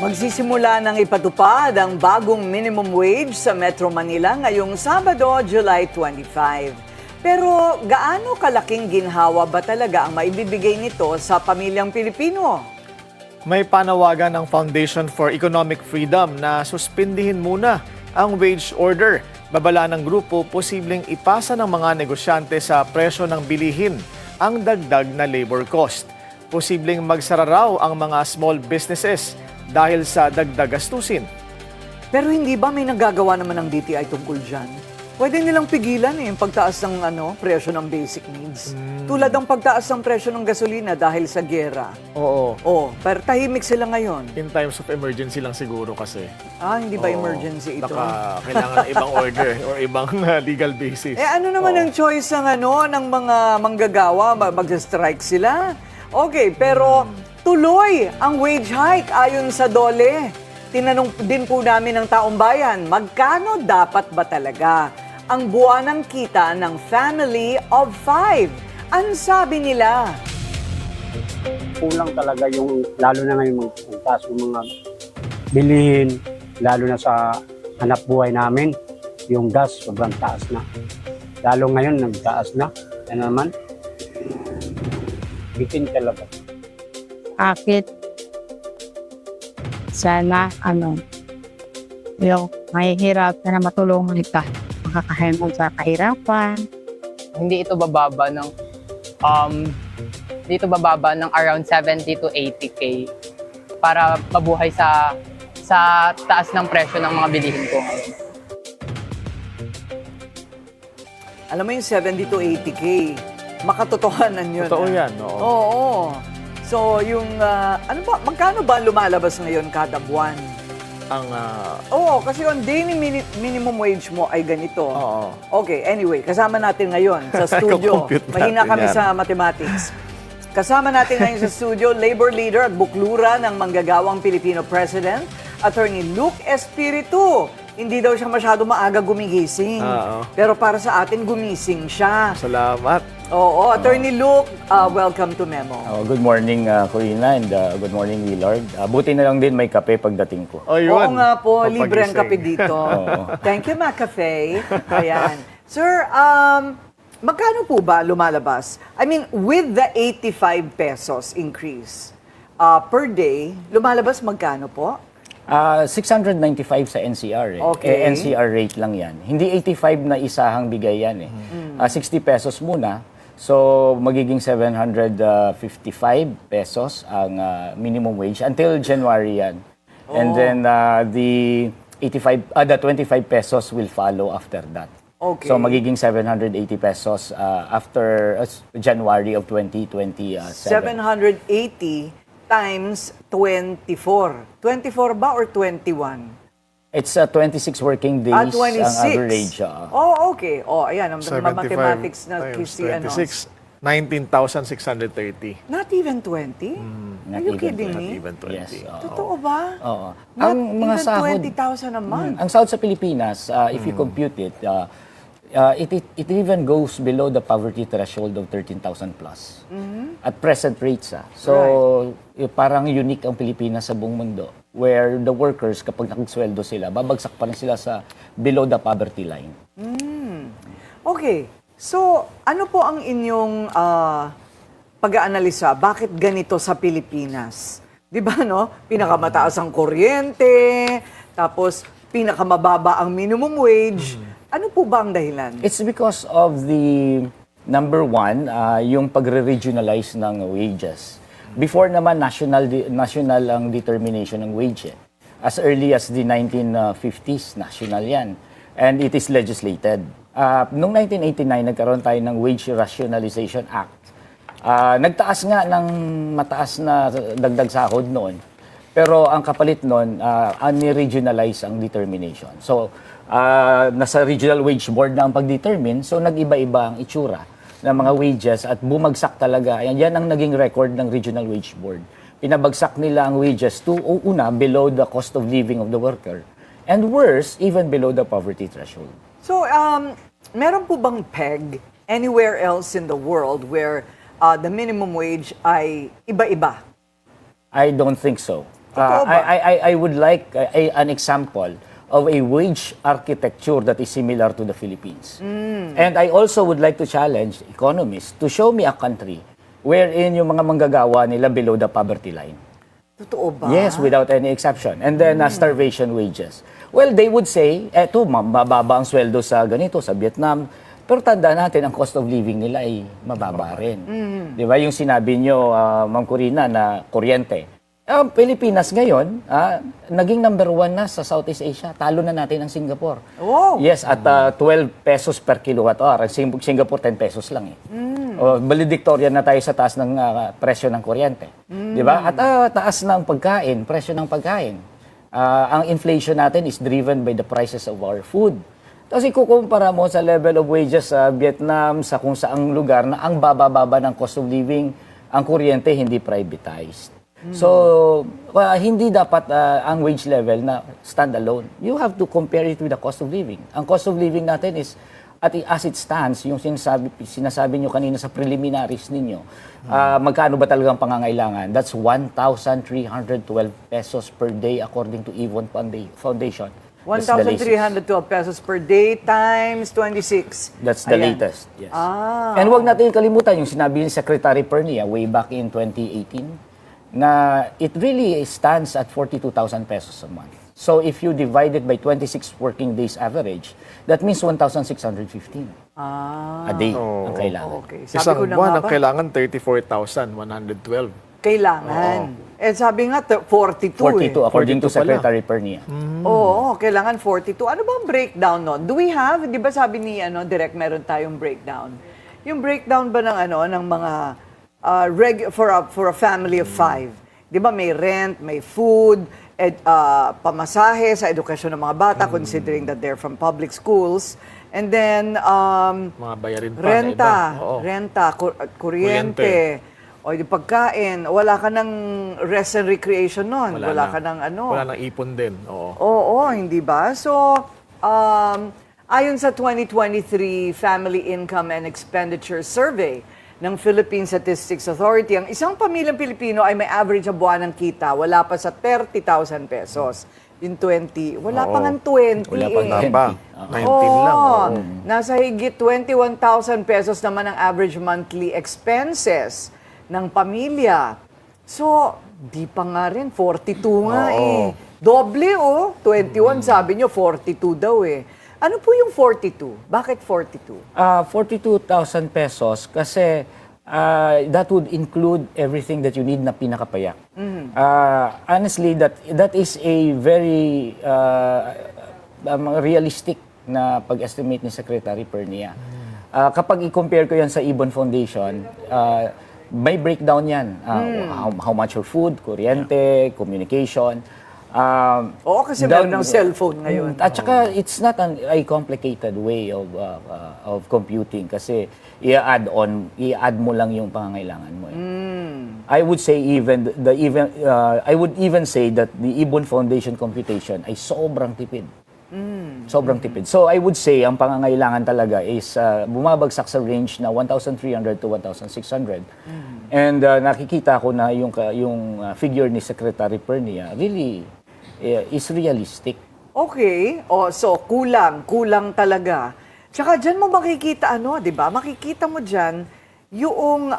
Magsisimula ng ipatupad ang bagong minimum wage sa Metro Manila ngayong Sabado, July 25. Pero gaano kalaking ginhawa ba talaga ang maibibigay nito sa pamilyang Pilipino? May panawagan ng Foundation for Economic Freedom na suspindihin muna ang wage order. Babala ng grupo, posibleng ipasa ng mga negosyante sa presyo ng bilihin ang dagdag na labor cost. Posibleng magsara raw ang mga small businesses dahil sa dagdag gastusin. Pero hindi ba may nagagawa naman ng DTI tungkol dyan? Pwede nilang pigilan yung pagtaas ng presyo ng basic needs. Tulad ng pagtaas ng presyo ng gasolina dahil sa giyera. Oo. Pero tahimik sila ngayon. In times of emergency lang siguro kasi. Hindi ba emergency ito? Baka kailangan ng ibang order or ibang legal basis. Ano naman ang choice ng mga manggagawa? Mag-strike sila? Okay, pero tuloy ang wage hike ayon sa DOLE. Tinanong din po namin ng taong bayan, magkano dapat ba talaga ang buwanang kita ng family of 5? Ang sabi nila, kulang talaga yung, lalo na ngayon magtaas yung mga bilihin, lalo na sa hanap buhay namin, yung gas sobrang taas na. Lalo ngayon nagtaas na, yan naman, bitin talaga. Akit, sana, yung mahihirap na matulungan ka, makakahingan sa kahirapan. Hindi ito bababa ng around 70 to 80K para mabuhay sa taas ng presyo ng mga bilihin ko ngayon. alam mo yung 70 to 80K, makatotohanan yun. Totoo yan, oo. Oo. So, yung, magkano ba lumalabas ngayon kada buwan? Oo, kasi yung daily minimum wage mo ay ganito. Oo. Okay, anyway, kasama natin ngayon sa studio. Compute Mahina natin kami yan. sa mathematics. Kasama natin ngayon sa studio, labor leader at buklura ng manggagawang Pilipino President, Attorney Luke Espiritu. Hindi daw siya masyado maaga gumigising. Oo. Pero para sa atin, gumising siya. Salamat. Oo, Attorney Luke, welcome to Memo. Good morning, Corina, and good morning, Willard. Buti na lang din may kape pagdating ko. O Oo yun. nga po, libre ang kape Papagising. dito. Thank you, McCafe. Ayan. Sir, magkano po ba lumalabas? I mean, with the 85 pesos increase per day, lumalabas magkano po? 695 sa NCR. Okay. NCR rate lang yan. Hindi 85 na isahang bigay yan. 60 pesos muna. So, magiging 755 pesos ang minimum wage until January yan. And then, the 25 pesos will follow after that. Okay. So, magiging 780 pesos after January of 2027. 780 times 24. 24 ba or 21? It's 26 working days 26. ang average. Okay. Ayan, ang 75 mathematics na times si 26, 19,630. Not even 20? Are you even kidding 20. me? Not even 20. Yes. Totoo ba? Oo. Not Ang mga even sahod, 20,000 a month. ang sahod sa Pilipinas, if you compute it, it even goes below the poverty threshold of 13,000 plus. At present rates. So, parang unique ang Pilipinas sa buong mundo where the workers, kapag nakigsweldo sila, babagsak pa rin sila sa below the poverty line. Okay. So, ano po ang inyong pag-aanalisa? Bakit ganito sa Pilipinas? Di ba, no? Pinakamataas ang kuryente, tapos pinakamababa ang minimum wage. Ano po ba ang dahilan? It's because of the number one, yung pagre-regionalize ng wages. Before naman, national ang determination ng wage. As early as the 1950s, national yan. And it is legislated. Noong 1989, nagkaroon tayo ng Wage Rationalization Act. Nagtaas nga ng mataas na dagdag sahod noon. Pero ang kapalit noon, ni-regionalize ang determination. So, nasa Regional Wage Board na ang pag-determine, so nag-iba-iba ang itsura ng mga wages at bumagsak talaga. Yan ang naging record ng Regional Wage Board. Pinabagsak nila ang wages to, below the cost of living of the worker. And worse, even below the poverty threshold. So, meron po bang peg anywhere else in the world where the minimum wage ay iba-iba? I don't think so. Totoo ba? I would like an example of a wage architecture that is similar to the Philippines. And I also would like to challenge economists to show me a country wherein yung mga manggagawa nila below the poverty line. Totoo ba? Yes, without any exception. And then starvation wages. Well, they would say, eto, mababa ang sweldo sa ganito, sa Vietnam. Pero tandaan natin, ang cost of living nila ay mababa rin. Di ba? Yung sinabi nyo, Ma'am Corina, na kuryente. Ang Pilipinas ngayon, naging number 1 na sa Southeast Asia. Talo na natin ang Singapore. Wow. Yes, at 12 pesos per kilowatt hour. Singapore, 10 pesos lang eh. Valedictorian na tayo sa taas ng presyo ng kuryente. Di ba? At taas ng pagkain, presyo ng pagkain. Ang inflation natin is driven by the prices of our food. Tapos ikukumpara mo sa level of wages sa Vietnam, sa kung saang lugar na ang baba-baba ng cost of living, ang kuryente hindi privatized. So, hindi dapat ang wage level na stand alone. You have to compare it with the cost of living. Ang cost of living natin is, as it stands, yung sinasabi nyo kanina sa preliminaries ninyo, magkano ba talagang pangangailangan? That's 1,312 pesos per day according to Evon Foundation. That's the latest. 1,312 pesos per day times 26. That's the Ayan. latest. Yes. And huwag natin kalimutan yung sinabi ni Secretary Pernia way back in 2018 na it really stands at 42,000 pesos a month. So if you divide it by 26 working days average, that means 1,615 a day ang kailangan. Okay. Isang Sabi ko na buwan nga ang ba, kailangan 34,112. kailangan. Eh sabi nga, 42 42 according to 42 pala. Secretary Pernia. Oo, kailangan 42. Ano ba ang breakdown nun? Do we have, di ba sabi ni Direk, meron tayong breakdown. Yung breakdown ba ng mga for a family of 5? Di ba may rent, may food, pamasahe sa edukasyon ng mga bata, considering that they're from public schools. And then, Mga bayarin pa renta, na iba. Oo. renta, kuryente, o yung pagkain, wala ka ng rest and recreation nun. Wala ka ng Wala nang ipon din. Oo. Oo, hindi ba? So, ayon sa 2023 Family Income and Expenditure Survey ng Philippine Statistics Authority, ang isang pamilyang Pilipino ay may average na buwan ng kita, wala pa sa 30,000 pesos. In 20, wala pa nga 20 Wala pa eh. Wala pa. 19 lang. Oo. Nasa higit 21,000 pesos naman ang average monthly expenses ng pamilya. So, di pa nga rin, 42 nga eh. Doble 21 sabi nyo, 42 daw eh. Ano po yung 42? Bakit 42? 42,000 pesos kasi that would include everything that you need na pinakapayak. Honestly, that is a very realistic na pag-estimate ni Secretary Pernia. Kapag i-compare ko yan sa Ibon Foundation, may breakdown yan. How much your food, kuryente, communication. Oo, kasi meron ng cellphone ngayon. At saka, it's not a complicated way of computing kasi i-add mo lang yung pangangailangan mo. I would say I would even say that the Ibon Foundation computation ay sobrang tipid. Sobrang tipid. So I would say ang pangangailangan talaga is bumabagsak sa range na 1,300 to 1,600. And nakikita ko na yung figure ni Secretary Pernia really is realistic. Okay. So kulang talaga. Tsaka dyan mo makikita di ba? Makikita mo dyan yung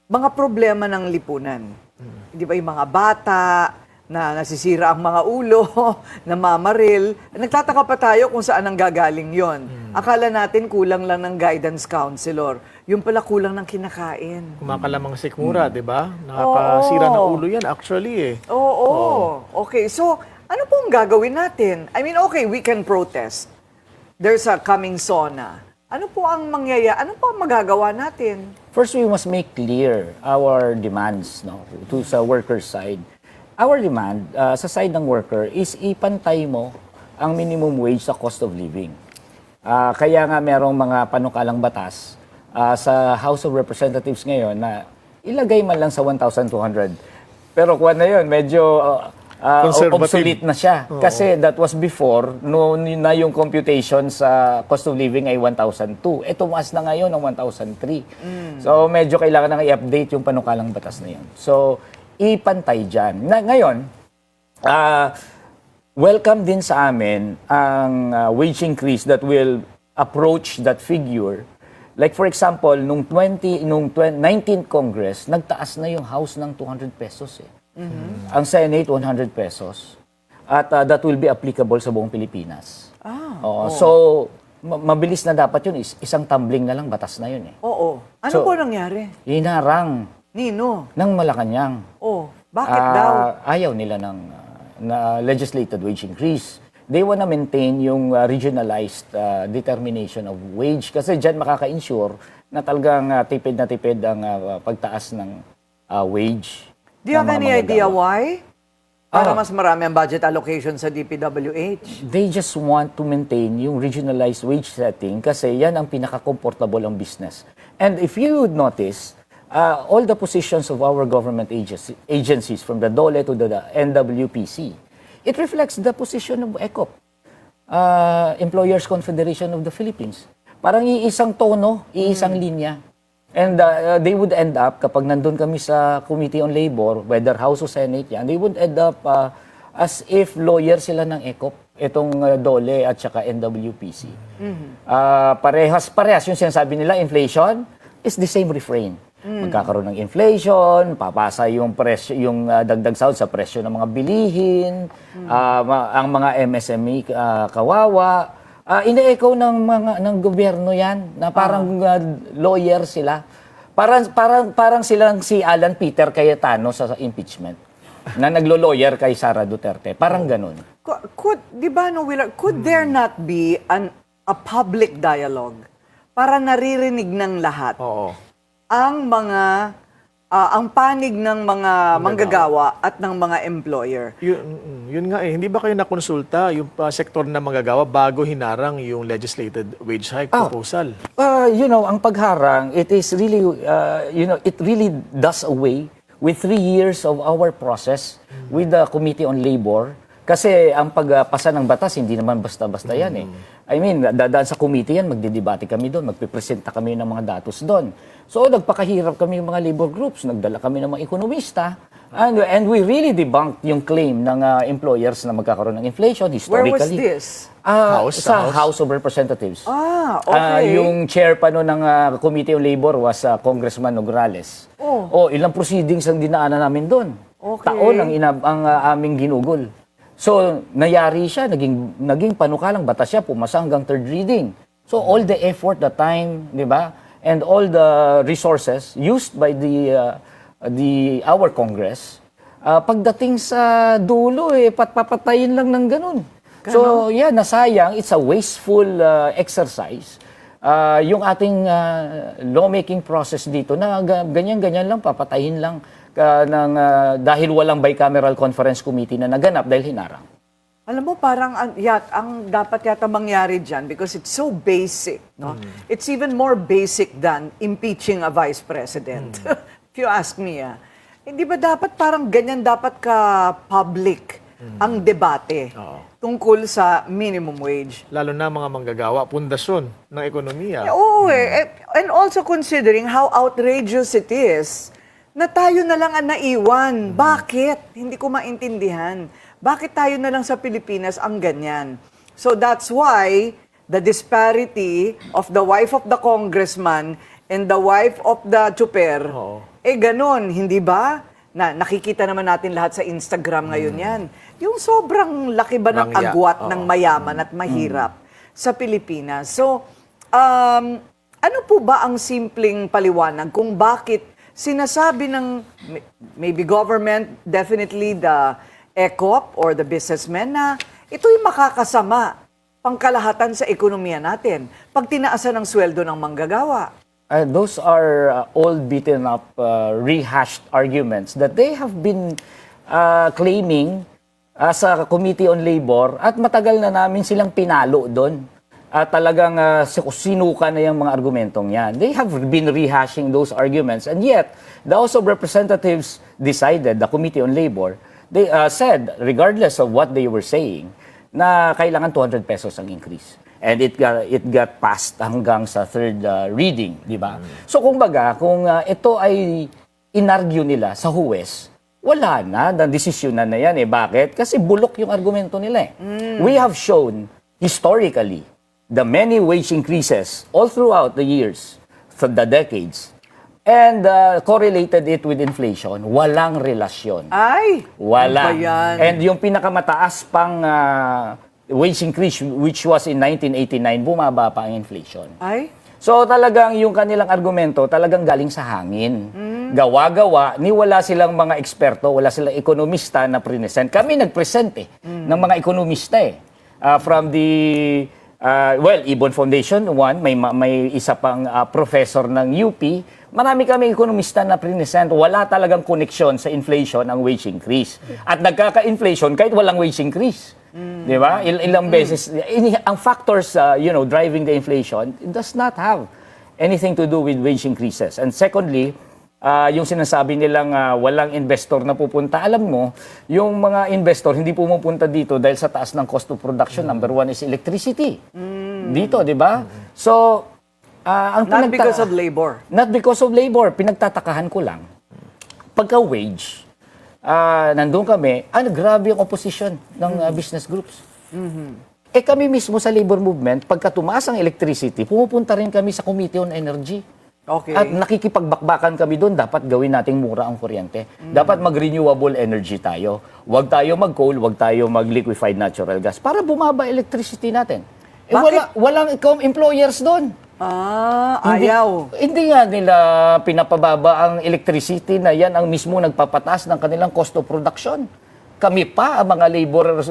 mga problema ng lipunan. Di ba yung mga bata na nasisira ang mga ulo, namamaril. Nagtataka pa tayo kung saan ang gagaling yon. Akala natin kulang lang ng guidance counselor. Yung pala kulang ng kinakain. Kumakalamang sikmura, di ba? Nakakasira ng ulo yan actually eh. Oo. Okay, so ano pong gagawin natin? I mean, okay, we can protest. There's a coming SONA. Ano po ang ano po ang magagawa natin? First, we must make clear our demands sa worker side. Our demand sa side ng worker is ipantay mo ang minimum wage sa cost of living. Kaya nga merong mga panukalang batas sa House of Representatives ngayon na ilagay man lang sa 1,200. Pero kung ano yun, medyo obsolete na siya. Kasi that was before, na yung computation sa cost of living ay 1,002. Tumaas na ngayon ng 1,003. So medyo kailangan nang i-update yung panukalang batas na yun. So ipantay dyan. Ngayon, welcome din sa amin ang wage increase that will approach that figure. Like for example, nung 19th Congress, nagtaas na yung House ng 200 pesos eh. Ang Senate 100 pesos. At that will be applicable sa buong Pilipinas. So mabilis na dapat yun. Isang tumbling na lang, batas na yun eh. Oo. Ano So, po nangyari? Hinarang Nino? ng Malacanang. Oh, bakit daw? Ayaw nila ng legislated wage increase. They wanna maintain yung regionalized determination of wage kasi dyan makaka-ensure na talagang tipid na tipid ang pagtaas ng wage. Do you have ng mga any idea manggagawa. why? Para mas marami ang budget allocation sa DPWH. They just want to maintain yung regionalized wage setting kasi yan ang pinaka-comfortable ang business. And if you would notice, all the positions of our government agencies from the DOLE to the NWPC, it reflects the position of ECOP, Employers Confederation of the Philippines. Parang iisang tono, iisang linya. And they would end up, kapag nandun kami sa Committee on Labor, whether House o Senate yan, they would end up as if lawyer sila ng ECOP, itong DOLE at saka NWPC. Parehas yung sinasabi nila, inflation is the same refrain. Magkakaroon ng inflation, papasa yung presyo, yung dagdag sahod sa presyo ng mga bilihin, ang mga MSME kawawa. Ine-echo ng gobyerno 'yan na parang lawyer sila. Parang silang si Alan Peter Cayetano sa impeachment na naglo-lawyer kay Sara Duterte. Parang ganun. Di ba, no, Willard, could there not be a public dialogue para naririnig ng lahat Oo. ang mga ang panig ng mga manggagawa at ng mga employer? Yun nga eh. Hindi ba kayo nakonsulta yung sektor na manggagawa bago hinarang yung legislated wage hike proposal? Ang pagharang, it is really, it really does away with 3 years of our process with the Committee on Labor. Kasi ang pagpasa ng batas, hindi naman basta-basta yan eh. I mean, dadaan sa committee yan, magdidebate kami doon, magpipresenta kami ng mga datos doon. So, nagpakahirap kami yung mga labor groups, nagdala kami ng mga ekonomista, and we really debunked yung claim ng employers na magkakaroon ng inflation historically. Where was this? Sa House of Representatives. Okay. Yung chair pa no ng Committee on Labor was Congressman Nograles. Ilang proceedings ang dinaanan namin doon. Okay. Taon ang aming ginugol. So, nayari siya, naging panukalang batas siya, pumasa hanggang third reading. So, all the effort, the time, di ba? And all the resources used by our Congress, pagdating sa dulo, papatayin lang ng ganun. So, yeah, nasayang. It's a wasteful exercise. Yung ating lawmaking process dito na ganyan-ganyan lang, papatayin lang dahil walang bicameral conference committee na naganap dahil hinarang. Alam mo, parang ang dapat yata mangyari dyan because it's so basic. No? It's even more basic than impeaching a vice president. If you ask me, hindi ba dapat parang ganyan dapat ka-public ang debate tungkol sa minimum wage? Lalo na mga manggagawa, pundasyon ng ekonomiya. Oo And also considering how outrageous it is na tayo na lang ang naiwan. Bakit? Hindi ko maintindihan. Bakit tayo na lang sa Pilipinas ang ganyan? So that's why the disparity of the wife of the congressman and the wife of the chuper, ganon, hindi ba? Nakikita naman natin lahat sa Instagram ngayon yan. Yung sobrang laki ba ng agwat ng mayaman at mahirap sa Pilipinas. So, ano po ba ang simpleng paliwanag kung bakit sinasabi ng maybe government, definitely the ECOP or the businessmen na ito'y makakasama pangkalahatan sa ekonomiya natin pag tinaasan ng sweldo ng manggagawa? Those are old beaten up, rehashed arguments that they have been claiming sa Committee on Labor at matagal na namin silang pinalo doon. Talagang sinuka na yung mga argumentong yan. They have been rehashing those arguments and yet the House of Representatives decided, the Committee on Labor, they said, regardless of what they were saying, na kailangan 200 pesos ang increase. And it got passed hanggang sa third reading, di ba? So kumbaga, kung ito ay inargue nila sa huwes, wala na desisyonan na yan eh. Bakit? Kasi bulok yung argumento nila eh. We have shown historically the many wage increases all throughout the years, for the decades, and correlated it with inflation. Walang relasyon. Ay! Wala. Ano ba yan? And yung pinakamataas pang wage increase, which was in 1989, bumaba pa ang inflation. Ay? So talagang yung kanilang argumento talagang galing sa hangin. Gawa-gawa, ni wala silang mga eksperto, wala silang ekonomista na present. Kami nag-present ng mga ekonomista from the Ibon Foundation, one, may isa pang professor ng UP. Marami kami ekonomista na present. Wala talagang koneksyon sa inflation ang wage increase. At nagkaka-inflation kahit walang wage increase. Di ba? Ilang beses. Ang factors, driving the inflation, it does not have anything to do with wage increases. And secondly, yung sinasabi nilang walang investor na pupunta. Alam mo, yung mga investor hindi pumupunta dito dahil sa taas ng cost of production. Number one is electricity. Dito, di ba? So, Not because of labor. Not because of labor. Pinagtatakahan ko lang. Pagka-wage, nandun kami, grabe ang opposition ng business groups. Eh kami mismo sa labor movement, pagka tumaas ang electricity, pumupunta rin kami sa Committee on Energy. Okay. At nakikipagbakbakan kami doon, dapat gawin nating mura ang kuryente. Dapat mag-renewable energy tayo. Huwag tayo mag-coal, huwag tayo mag-liquefied natural gas para bumaba electricity natin. Eh, Bakit? walang employers doon. Ayaw. Hindi nga nila pinapababa ang electricity na yan ang mismo nagpapatas ng kanilang cost of production. Kami pa, ang mga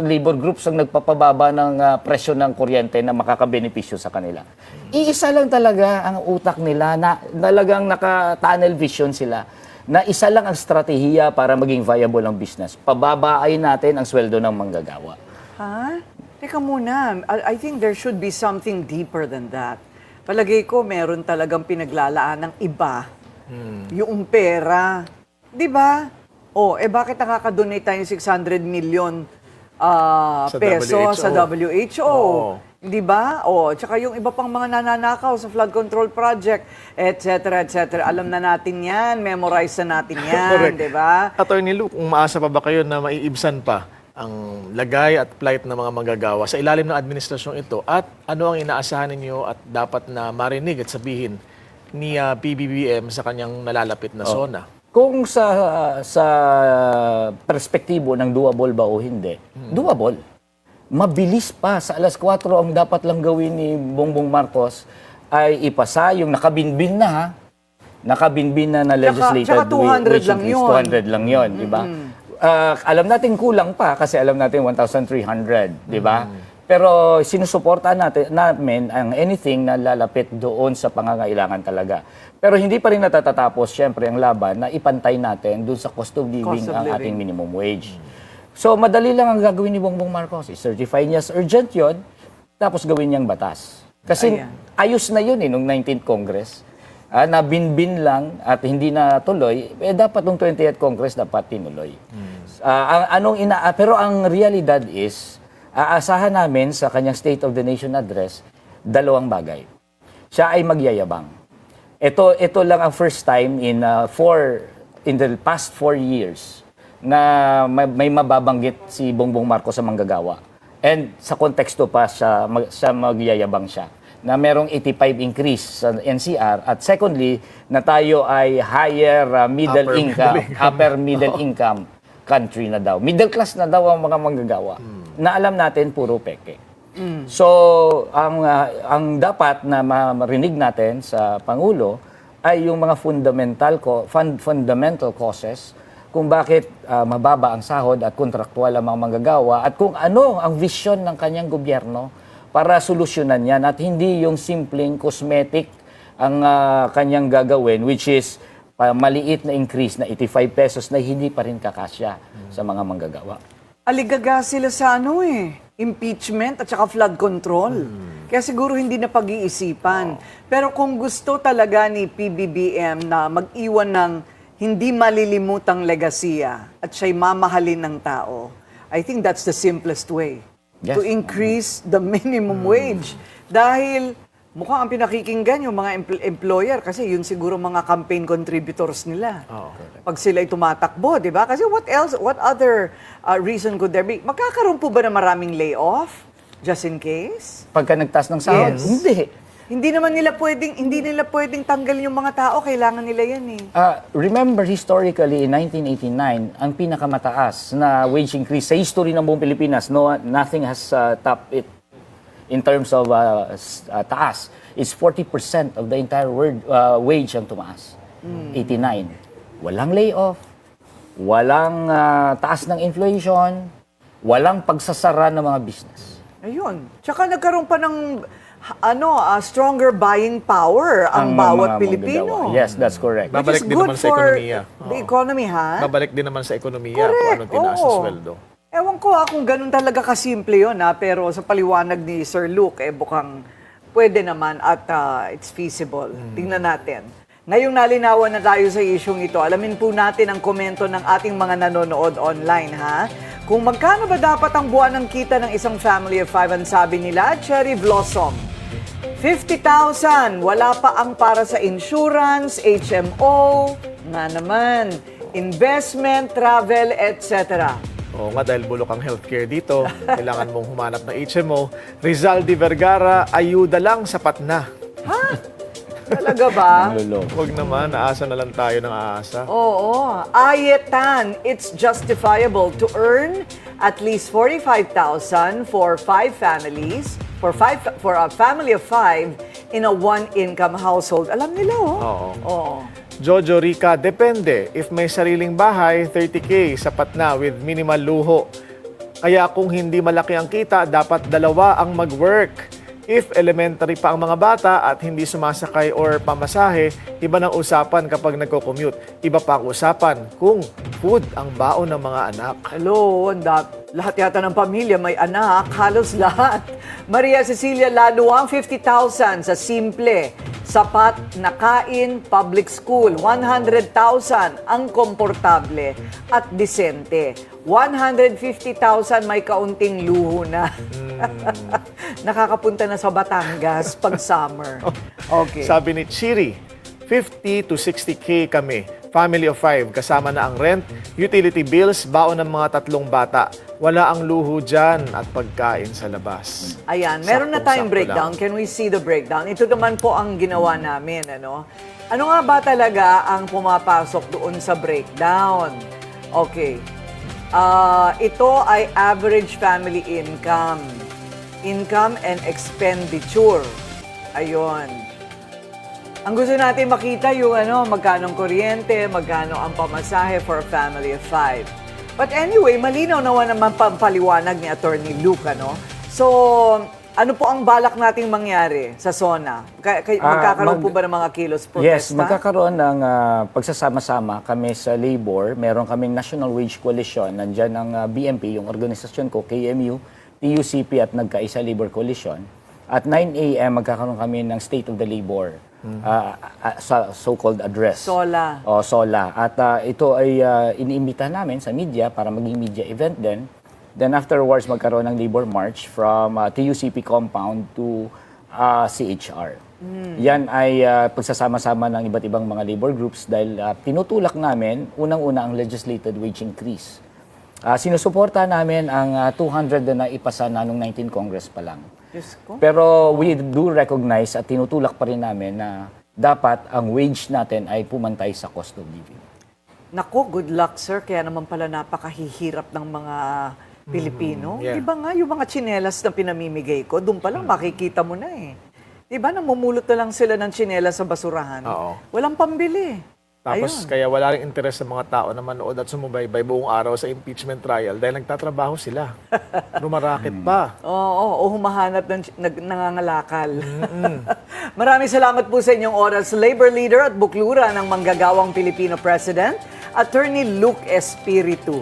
labor groups ang nagpapababa ng presyo ng kuryente na makakabenepisyo sa kanila. Iisa lang talaga ang utak nila na talagang naka-tunnel vision sila na isa lang ang strategiya para maging viable ang business. Pababain natin ang sweldo ng manggagawa. Ha? Teka muna. I think there should be something deeper than that. Palagay ko, meron talagang pinaglalaan ng iba. Yung pera. Di ba? Bakit nakaka-donate tayo ng 600 million peso WHO? sa WHO? Oo. Di ba? Tsaka yung iba pang mga nananakaw sa flood control project, etc., etc. Alam na natin yan, memorize na natin yan, Correct. di ba? Attorney Lou, kung maasa pa ba kayo na maiibsan pa ang lagay at plight ng mga manggagawa sa ilalim ng administrasyong ito at ano ang inaasahan ninyo at dapat na marinig at sabihin ni PBBM sa kanyang nalalapit na zona? Kung sa perspektibo ng doable ba o hindi, doable. Mabilis pa. Sa alas 4 ang dapat lang gawin ni Bongbong Marcos ay ipasa yung nakabinbin na nakabinbin na legislated tsaka 200 wage lang increase. yun. 200 lang yun, di ba? Alam natin kulang pa kasi alam natin 1,300, di ba? Pero sinusuportahan namin ang anything na lalapit doon sa pangangailangan talaga. Pero hindi pa rin natatatapos, syempre, ang laban na ipantay natin doon sa cost of living Cost of ang living. ating minimum wage. So, madali lang ang gagawin ni Bongbong Marcos. I-certify niya as urgent yun, tapos gawin niyang batas. Kasi Ayan. ayos na yun nung 19th Congress. Na binbin lang at hindi na tuloy, dapat nung 20th Congress dapat tinuloy. Pero ang realidad is, aasahan namin sa kanyang State of the Nation address, dalawang bagay. Siya ay magyayabang. Ito lang ang first time in the past 4 years na may mababanggit si Bongbong Marcos sa manggagawa. And sa konteksto pa siya magyayabang siya na merong 85 increase sa NCR at secondly na tayo ay higher upper middle income country na daw. Middle class na daw ang mga manggagawa. Na alam natin puro peke. So ang dapat na marinig natin sa Pangulo ay yung mga fundamental causes kung bakit mababa ang sahod at kontraktual ang mga manggagawa at kung ano ang vision ng kanyang gobyerno para solusyonan yan at hindi yung simpleng cosmetic ang kanyang gagawin which is maliit na increase na 85 pesos na hindi pa rin kakasya sa mga manggagawa. Aligaga sila sa impeachment at saka flood control. Kaya siguro hindi na pag-iisipan. Pero kung gusto talaga ni PBBM na mag-iwan ng hindi malilimutang legasiya at siya'y mamahalin ng tao, I think that's the simplest way. Yes. To increase the minimum wage. Dahil mukhang ang pinakikinggan yung mga employer kasi yun siguro mga campaign contributors nila. Oo. Pag sila'y tumatakbo, di ba? Kasi what other reason could there be? Magkakaroon po ba na maraming layoff? Just in case? Pagka nagtaas ng sahod, Yes. hindi. Hindi nila pwedeng tanggalin yung mga tao, kailangan nila yan eh. Remember, historically, in 1989, ang pinakamataas na wage increase sa history ng buong Pilipinas, nothing has topped it in terms of taas. It's 40% of the entire wage ang tumaas. 89. Walang layoff, walang taas ng inflation, walang pagsasara ng mga business. Ayun. Tsaka nagkaroon pa ng stronger buying power ang bawat mga Pilipino. manggagawa. Yes, that's correct. Which Babalik is din good naman sa for ekonomiya. the economy, ha? Babalik din naman sa ekonomiya Correct, kung anong tinaas ng oo. sweldo. Ewan ko kung ganun talaga kasimple yun, ha? Pero sa paliwanag ni Sir Luke, bukang pwede naman at it's feasible. Tingnan natin. Ngayong nalinawan na tayo sa isyong ito, alamin po natin ang komento ng ating mga nanonood online, ha? Kung magkano ba dapat ang buwan ng kita ng isang family of 5, ang sabi nila, Cherry Blossom. 50,000, wala pa ang para sa insurance, HMO, nga naman, investment, travel, etc. Oo nga, dahil bulok ang healthcare dito, kailangan mong humanap ng HMO. Rizaldi Vergara, ayuda lang, sapat na. Talaga ba? Naluloko. Huwag naman, aasa na lang tayo ng aasa. Oo. Ayetan, it's justifiable to earn at least 45,000 for 5 families, for a family of 5 in a one-income household. Alam nila, oh. Oo. Oo. Jojo Rica, depende. If may sariling bahay, 30K, sapat na with minimal luho. Kaya kung hindi malaki ang kita, dapat dalawa ang mag-work. If elementary pa ang mga bata at hindi sumasakay or pamasahe, iba ng usapan kapag nagko-commute. Iba pa ang usapan kung food ang baon ng mga anak. Hello, lahat yata ng pamilya may anak, halos lahat. Maria Cecilia Laluang, 50,000 sa simple, sapat na kain, public school. 100,000 ang komportable at disente. 150,000 may kaunting luho na. Nakakapunta na sa Batangas pag summer. Okay. Sabi ni Chiri, 50 to 60K kami. Family of 5, kasama na ang rent, utility bills, baon ng mga 3 bata. Wala ang luho dyan at pagkain sa labas. Ayan, meron na tayong Saktong-sakto breakdown. lang. Can we see the breakdown? Ito naman po ang ginawa namin, ano? Ano nga ba talaga ang pumapasok doon sa breakdown? Okay. Ito ay average family income. Income and expenditure. Ayun. Ang gusto natin makita yung magkano ang kuryente, magkano ang pamasahe for a family of 5. But anyway, malinaw naman pampaliwanag ni Attorney Luke, ano? So, ano po ang balak nating mangyari sa SONA? Magkakaroon po ba ng mga kilos protesta? Yes, magkakaroon ng pagsasama-sama kami sa labor. Meron kaming National Wage Coalition. Nandyan ang BMP, yung organisasyon ko, KMU, TUCP at Nagkaisa Labor Coalition. At 9 a.m. magkakaroon kami ng State of the Labor, so-called address. SOLA. O, SOLA. At ito ay iniimbitahan namin sa media para maging media event din. Then afterwards, magkaroon ng labor march from TUCP compound to CHR. Yan ay pagsasama-sama ng iba't ibang mga labor groups dahil tinutulak namin, unang-una ang legislated wage increase. Sinusuporta namin ang 200 na ipasa na noong 19 Congress pa lang. Diyos ko. Pero we do recognize at tinutulak pa rin namin na dapat ang wage natin ay pumantay sa cost of living. Naku, good luck, sir. Kaya naman pala napakahihirap ng mga Pilipino. yeah. Di ba nga, yung mga tsinelas na pinamimigay ko, doon pa lang makikita mo na eh. Di ba, namumulot na lang sila ng tsinelas sa basurahan. Oo. Walang pambili. Tapos Ayun. kaya wala ring interes sa mga tao na manood at sumubaybay buong araw sa impeachment trial dahil nagtatrabaho sila. Rumaraket pa. Oo, o humahanap ng nangangalakal. Maraming salamat po sa inyong oras. Labor leader at buklura ng manggagawang Pilipino President, Attorney Luke Espiritu.